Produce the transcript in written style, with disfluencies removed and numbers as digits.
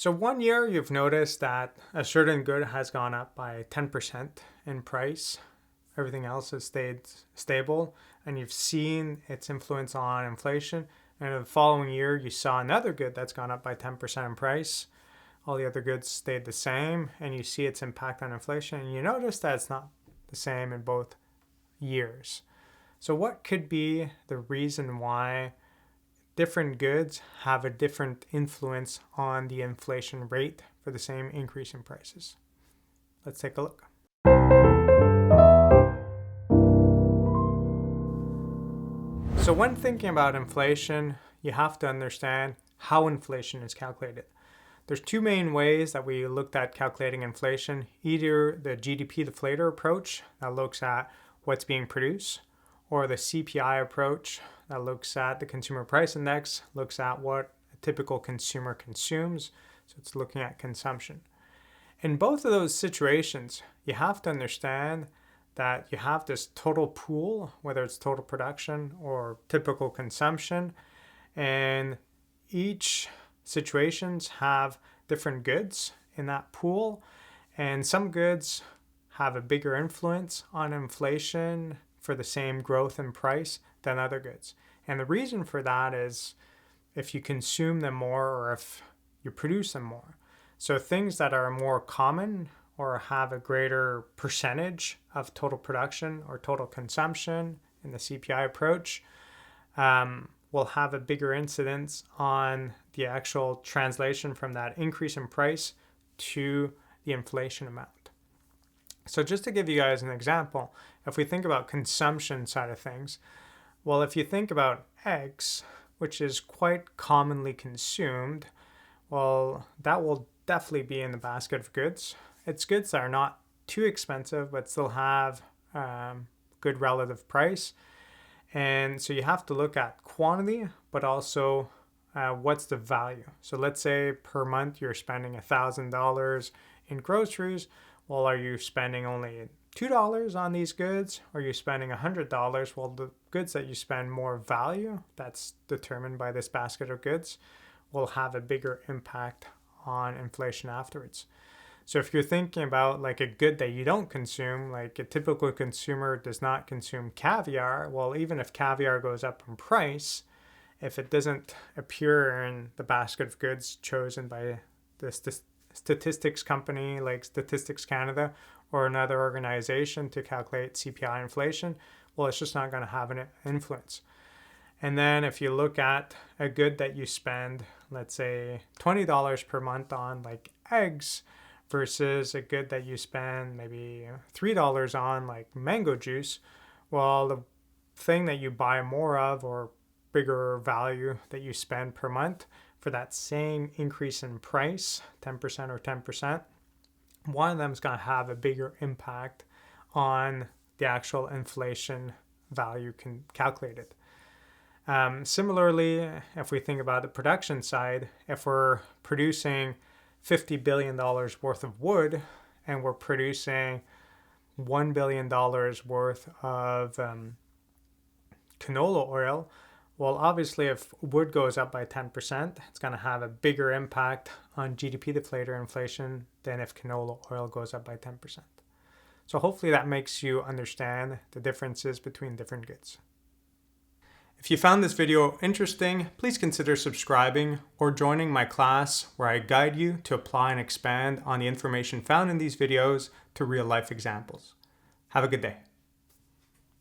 So 1 year you've noticed that a certain good has gone up by 10% in price. Everything else has stayed stable, and you've seen its influence on inflation. And in the following year, you saw another good that's gone up by 10% in price. All the other goods stayed the same, and you see its impact on inflation. And you notice that it's not the same in both years. So what could be the reason why different goods have a different influence on the inflation rate for the same increase in prices? Let's take a look. So when thinking about inflation, you have to understand how inflation is calculated. There's two main ways that we looked at calculating inflation. Either the GDP deflator approach that looks at what's being produced, or the CPI approach that looks at the consumer price index, looks at what a typical consumer consumes. So it's looking at consumption. In both of those situations, you have to understand that you have this total pool, whether it's total production or typical consumption, and each situations have different goods in that pool, and some goods have a bigger influence on inflation for the same growth in price than other goods. And the reason for that is if you consume them more or if you produce them more. So things that are more common or have a greater percentage of total production or total consumption in the CPI approach will have a bigger incidence on the actual translation from that increase in price to the inflation amount. So just to give you guys an example, if we think about consumption side of things, well, if you think about eggs, which is quite commonly consumed, well, that will definitely be in the basket of goods. It's goods that are not too expensive, but still have good relative price. And so you have to look at quantity, but also what's the value. So let's say per month you're spending $1,000 in groceries. Well, are you spending only $2 on these goods? Or are you spending $100? Well, the goods that you spend more value, that's determined by this basket of goods, will have a bigger impact on inflation afterwards. So if you're thinking about like a good that you don't consume, like a typical consumer does not consume caviar, well, even if caviar goes up in price, if it doesn't appear in the basket of goods chosen by the statistics company like Statistics Canada or another organization to calculate CPI inflation, well, it's just not going to have an influence. And then if you look at a good that you spend, let's say $20 per month on like eggs versus a good that you spend maybe $3 on like mango juice, well, the thing that you buy more of or bigger value that you spend per month for that same increase in price, 10% or 10%, one of them is going to have a bigger impact on the actual inflation value calculated. Similarly, if we think about the production side, if we're producing $50 billion worth of wood and we're producing $1 billion worth of canola oil, well, obviously, if wood goes up by 10%, it's going to have a bigger impact on GDP deflator inflation than if canola oil goes up by 10%. So hopefully that makes you understand the differences between different goods. If you found this video interesting, please consider subscribing or joining my class where I guide you to apply and expand on the information found in these videos to real-life examples. Have a good day.